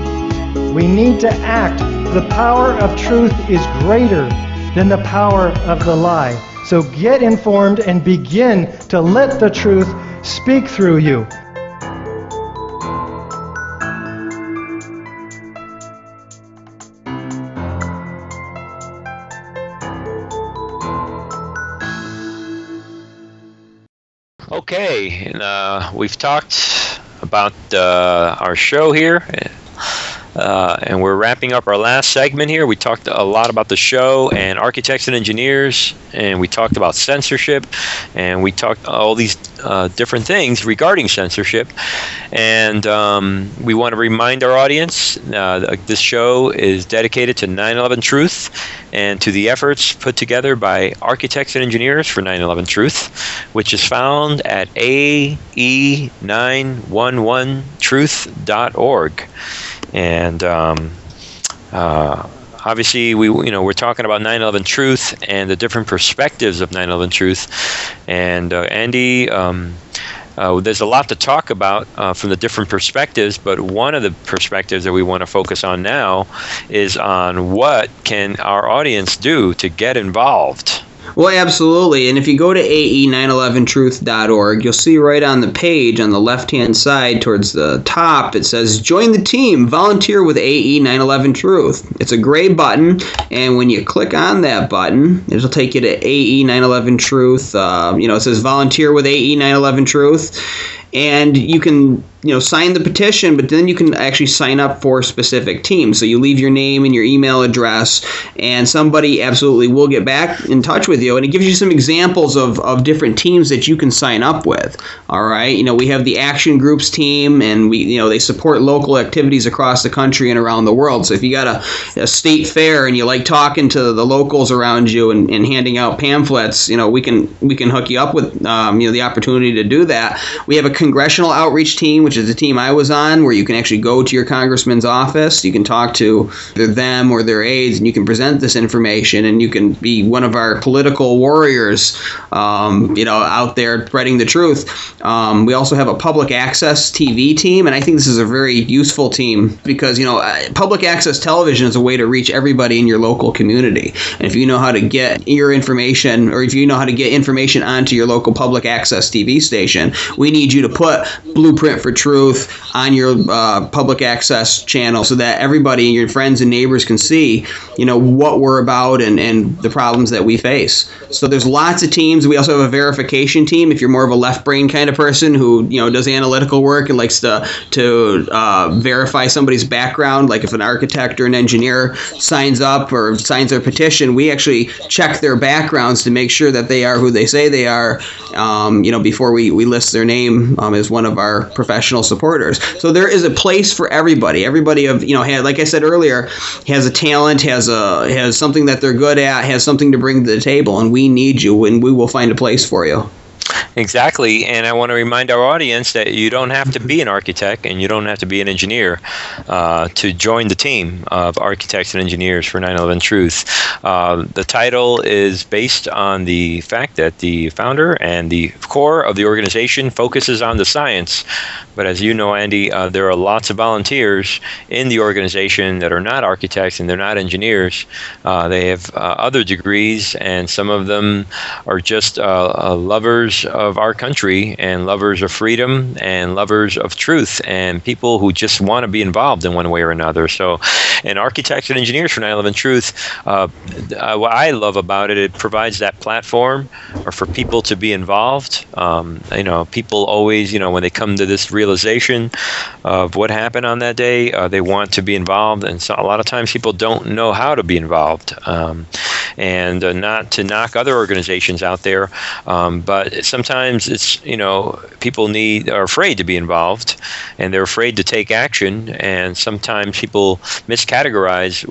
We need to act. The power of truth is greater than the power of the lie. So get informed and begin to let the truth speak through you. Okay, and we've talked about our show here. And we're wrapping up our last segment here. We talked a lot about the show and architects and engineers, and we talked about censorship, and we talked all these different things regarding censorship. And we want to remind our audience this show is dedicated to 9/11 Truth and to the efforts put together by architects and engineers for 9/11 Truth, which is found at ae911truth.org. And obviously, we're talking about 9/11 Truth and the different perspectives of 9/11 Truth. And Andy, there's a lot to talk about from the different perspectives, but one of the perspectives that we want to focus on now is on what can our audience do to get involved. Well, absolutely. And if you go to ae911truth.org, you'll see right on the page on the left-hand side towards the top, it says, join the team, volunteer with AE911 Truth. It's a gray button, and when you click on that button, it'll take you to AE911 Truth. It says volunteer with AE911 Truth. And you can, sign the petition, but then you can actually sign up for specific teams. So you leave your name and your email address, and somebody absolutely will get back in touch with you. And it gives you some examples of different teams that you can sign up with. All right. We have the Action Groups team, and they support local activities across the country and around the world. So if you got a state fair and you like talking to the locals around you and handing out pamphlets, we can hook you up with the opportunity to do that. We have a congressional outreach team, which is the team I was on, where you can actually go to your congressman's office. You can talk to either them or their aides, and you can present this information, and you can be one of our political warriors, out there spreading the truth. We also have a public access TV team, and I think this is a very useful team because, public access television is a way to reach everybody in your local community. And if you know how to get your information, or if you know how to get information onto your local public access TV station, we need you to put Blueprint for truth on your public access channel so that everybody, your friends and neighbors, can see, what we're about and the problems that we face. So there's lots of teams. We also have a verification team. If you're more of a left brain kind of person who does analytical work and likes to verify somebody's background, like if an architect or an engineer signs up or signs their petition, we actually check their backgrounds to make sure that they are who they say they are, before we list their name as one of our professional supporters. So there is a place for everybody. Everybody like I said earlier, has a talent, has something that they're good at, has something to bring to the table, and we need you, and we will find a place for you. Exactly, and I want to remind our audience that you don't have to be an architect and you don't have to be an engineer to join the team of architects and engineers for 9/11 Truth. The title is based on the fact that the founder and the core of the organization focuses on the science. But as you know, Andy, there are lots of volunteers in the organization that are not architects and they're not engineers. They have other degrees, and some of them are just lovers of our country and lovers of freedom and lovers of truth and people who just want to be involved in one way or another. So, and architects and engineers for 9/11 Truth, what I love about it, it provides that platform for people to be involved. People always, when they come to this realization of what happened on that day, they want to be involved, and so a lot of times people don't know how to be involved. And not to knock other organizations out there, but sometimes it's people are afraid to be involved, and they're afraid to take action, and sometimes people mischaracterize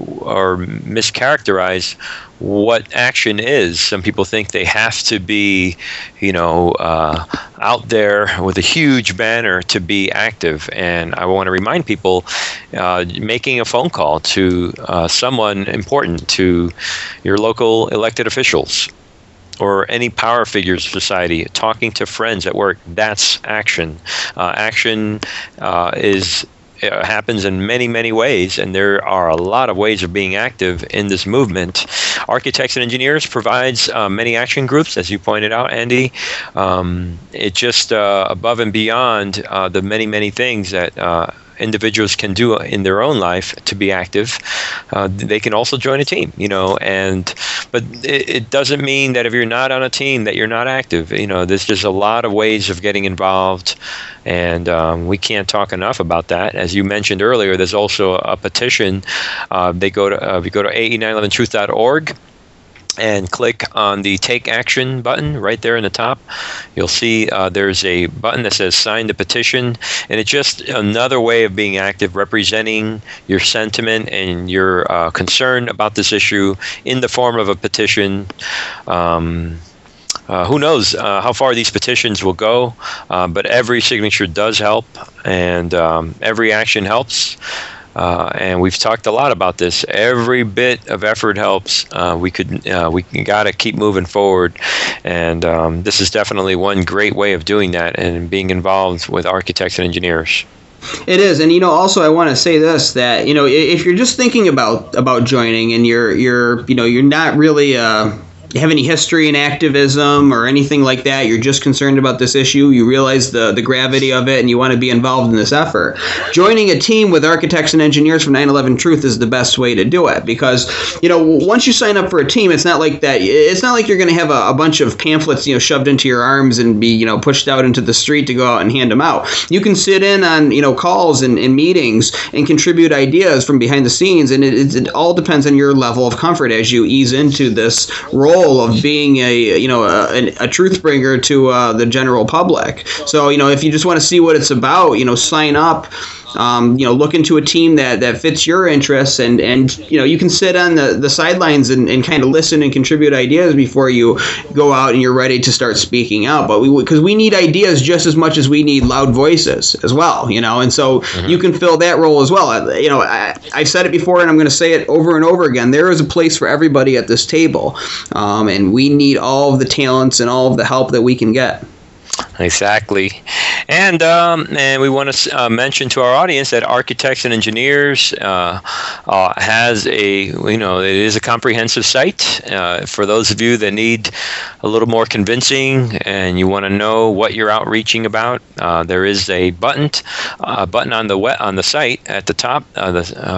what action is. Some people think they have to be, out there with a huge banner to be active. And I want to remind people, making a phone call to someone important, to your local elected officials or any power figures of society, talking to friends at work, that's action. Action happens in many, many ways, and there are a lot of ways of being active in this movement. Architects and Engineers provides many action groups, as you pointed out, Andy. It just above and beyond the many, many things that individuals can do in their own life to be active. They can also join a team, but it doesn't mean that if you're not on a team that you're not active. There's just a lot of ways of getting involved, and we can't talk enough about that. As you mentioned earlier, there's also a petition. If you go to ae911truth.org and click on the Take Action button right there in the top, you'll see there's a button that says Sign the Petition, and it's just another way of being active, representing your sentiment and your concern about this issue in the form of a petition. Who knows how far these petitions will go, but every signature does help, and every action helps. And we've talked a lot about this. Every bit of effort helps. We got to keep moving forward, and this is definitely one great way of doing that and being involved with architects and engineers. It is, and also I want to say this, that if you're just thinking about joining and you're not really have any history in activism or anything like that, you're just concerned about this issue, you realize the gravity of it, and you want to be involved in this effort, joining a team with architects and engineers for 9/11 Truth is the best way to do it. Because once you sign up for a team, it's not like you're going to have a bunch of pamphlets shoved into your arms and be pushed out into the street to go out and hand them out. You can sit in on calls and meetings and contribute ideas from behind the scenes, and it all depends on your level of comfort as you ease into this role of being a truth bringer to the general public. So if you just want to see what it's about, sign up. Look into a team that fits your interests, and you can sit on the sidelines and kind of listen and contribute ideas before you go out and you're ready to start speaking out. But because we need ideas just as much as we need loud voices as well, and so you can fill that role as well. I've said it before, and I'm going to say it over and over again. There is a place for everybody at this table, and we need all of the talents and all of the help that we can get. Exactly. And we want to mention to our audience that Architects and Engineers has it is a comprehensive site for those of you that need a little more convincing and you want to know what you're outreaching about. There is a button on the site at the top,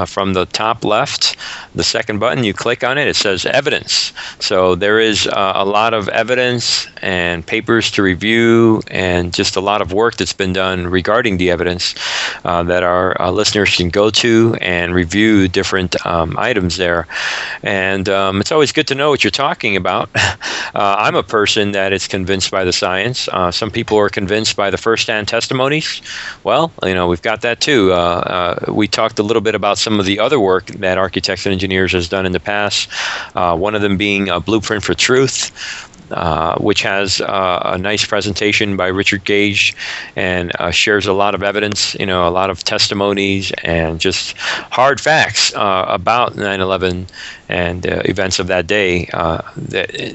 from the top left, the second button. You click on it. It says Evidence. So there is a lot of evidence and papers to review, and just a lot of work that's been done regarding the evidence that our listeners can go to and review different items there. And it's always good to know what you're talking about. I'm a person that is convinced by the science. Some people are convinced by the first-hand testimonies. Well, we've got that too. We talked a little bit about some of the other work that Architects and Engineers has done in the past. One of them being a Blueprint for Truth, which has a nice presentation by Richard Gage, and shares a lot of evidence, a lot of testimonies and just hard facts about 9/11 and events of that day.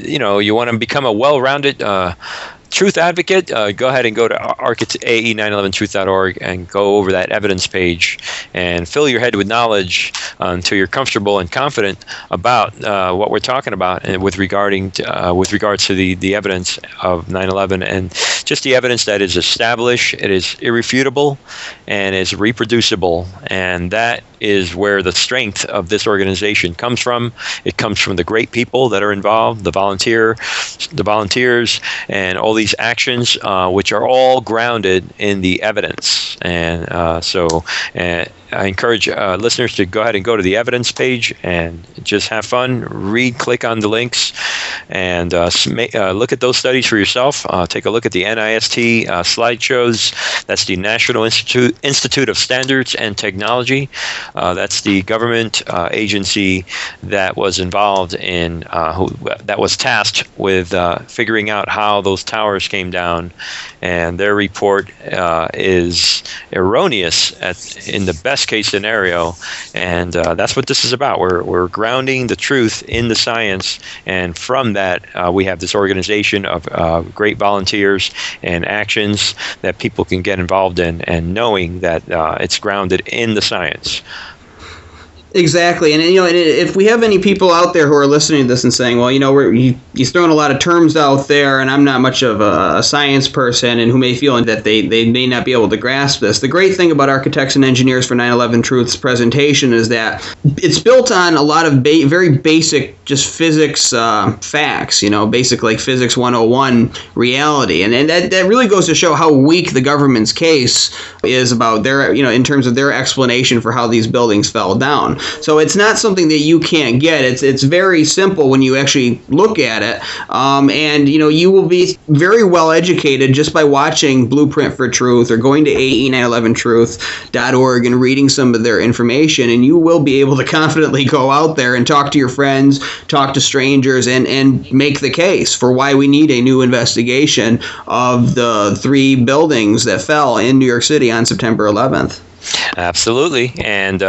You want to become a well-rounded truth advocate, go ahead and go to ae911truth.org and go over that evidence page and fill your head with knowledge until you're comfortable and confident about what we're talking about, and with regards to the evidence of 9/11, and just the evidence that is established, it is irrefutable, and is reproducible. And that is where the strength of this organization comes from. It comes from the great people that are involved, the volunteers, and all these actions, which are all grounded in the evidence. And so I encourage listeners to go ahead and go to the evidence page and just have fun, click on the links, and look at those studies for yourself. Take a look at the NIST slideshows. That's the National Institute of Standards and Technology. That's the government agency that was involved in, that was tasked with figuring out how those towers came down, and their report is erroneous in the best case scenario, and that's what this is about. We're grounding the truth in the science, and from that we have this organization of great volunteers and actions that people can get involved in, and knowing that it's grounded in the science. Exactly, and if we have any people out there who are listening to this and saying, well, he's throwing a lot of terms out there, and I'm not much of a science person, and who may feel that they may not be able to grasp this. The great thing about Architects and Engineers for 9/11 Truth's presentation is that it's built on a lot of very basic, just physics facts, basic like Physics 101 reality, and that really goes to show how weak the government's case is about their, in terms of their explanation for how these buildings fell down. So it's not something that you can't get. It's very simple when you actually look at it, and you will be very well educated just by watching Blueprint for Truth or going to ae911truth.org and reading some of their information, and you will be able to confidently go out there and talk to your friends, talk to strangers, and make the case for why we need a new investigation of the 3 buildings that fell in New York City on September 11th. Absolutely, and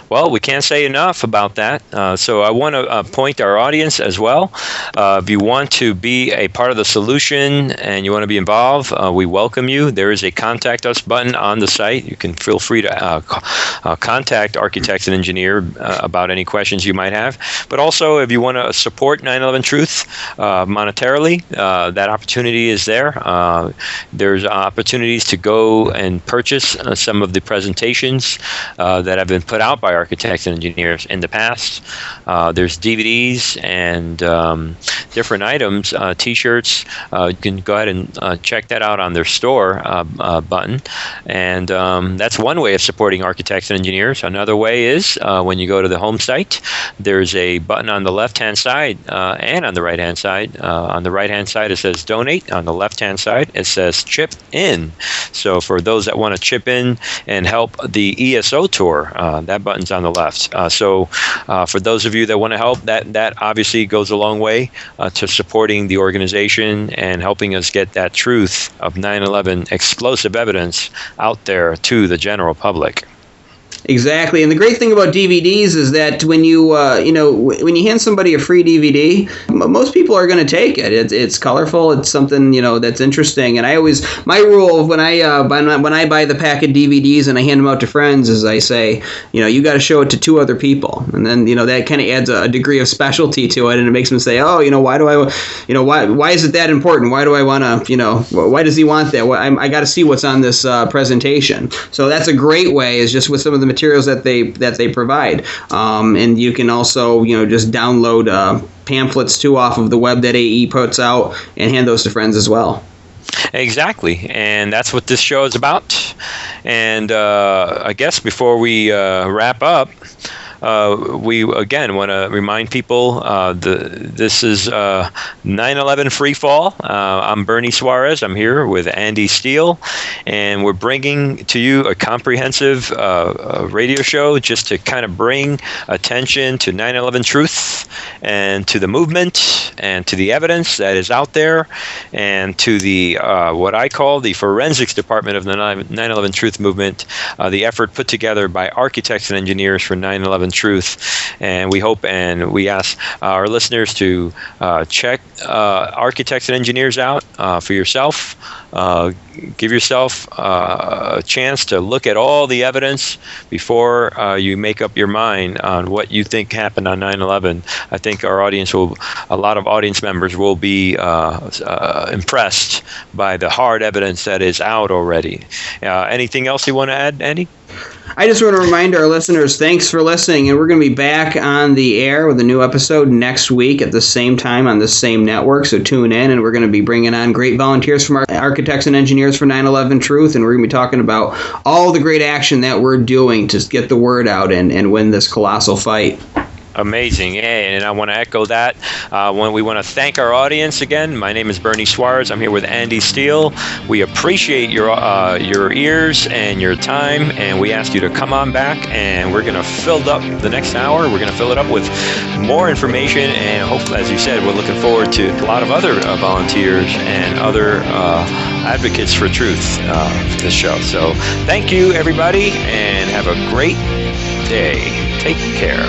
well, we can't say enough about that. So I want to point our audience as well. If you want to be a part of the solution and you want to be involved, we welcome you. There is a Contact Us button on the site. You can feel free to contact Architects and Engineer about any questions you might have. But also, if you want to support 9/11 Truth monetarily, that opportunity is there. There's opportunities to go and purchase some of the presentations that have been put out by Architects and Engineers in the past. There's DVDs and different items, T-shirts. You can go ahead and check that out on their store button. And that's one way of supporting Architects and Engineers. Another way is when you go to the home site, there's a button on the left-hand side and on the right-hand side. On the right-hand side, it says Donate. On the left-hand side, it says Chip In. So for those that want to chip in and help the ESO tour, that button's on the left. So for those of you that want to help, that obviously goes a long way to supporting the organization and helping us get that truth of 9/11 explosive evidence out there to the general public. Exactly, and the great thing about DVDs is that when you when you hand somebody a free DVD, most people are going to take it. It's colorful. It's something that's interesting. And my rule when I buy the pack of DVDs and I hand them out to friends is I say, you got to show it to 2 other people, and then that kind of adds a degree of specialty to it, and it makes them say, oh, why do I, why is it that important? Why do I want to, why does he want that? I got to see what's on this presentation. So that's a great way, is just with some of the materials that they provide, and you can also just download pamphlets too off of the web that AE puts out and hand those to friends as well. Exactly, and that's what this show is about. And I guess before we wrap up, we again want to remind people this is 9/11 Free Fall. I'm Bernie Suarez. I'm here with Andy Steele, and we're bringing to you a comprehensive radio show just to kind of bring attention to 9/11 truth and to the movement and to the evidence that is out there, and to the what I call the forensics department of the 9/11 truth movement, the effort put together by architects and engineers for 9/11 truth. And we hope and we ask our listeners to check architects and engineers out for yourself. Give yourself a chance to look at all the evidence before you make up your mind on what you think happened on 9/11. I think a lot of audience members will be impressed by the hard evidence that is out already. Anything else you want to add, Andy? I just want to remind our listeners, thanks for listening, and we're going to be back on the air with a new episode next week at the same time on the same network, so tune in, and we're going to be bringing on great volunteers from our architects and engineers for 9/11 Truth, and we're going to be talking about all the great action that we're doing to get the word out and win this colossal fight. Amazing, and I want to echo that. When we want to thank our audience again. My name is Bernie Suarez. I'm here with Andy Steele. We appreciate your ears and your time, and we ask you to come on back. And we're going to fill up the next hour. We're going to fill it up with more information, and hopefully, as you said, we're looking forward to a lot of other volunteers and other advocates for truth for this show. So, thank you, everybody, and have a great day. Take care.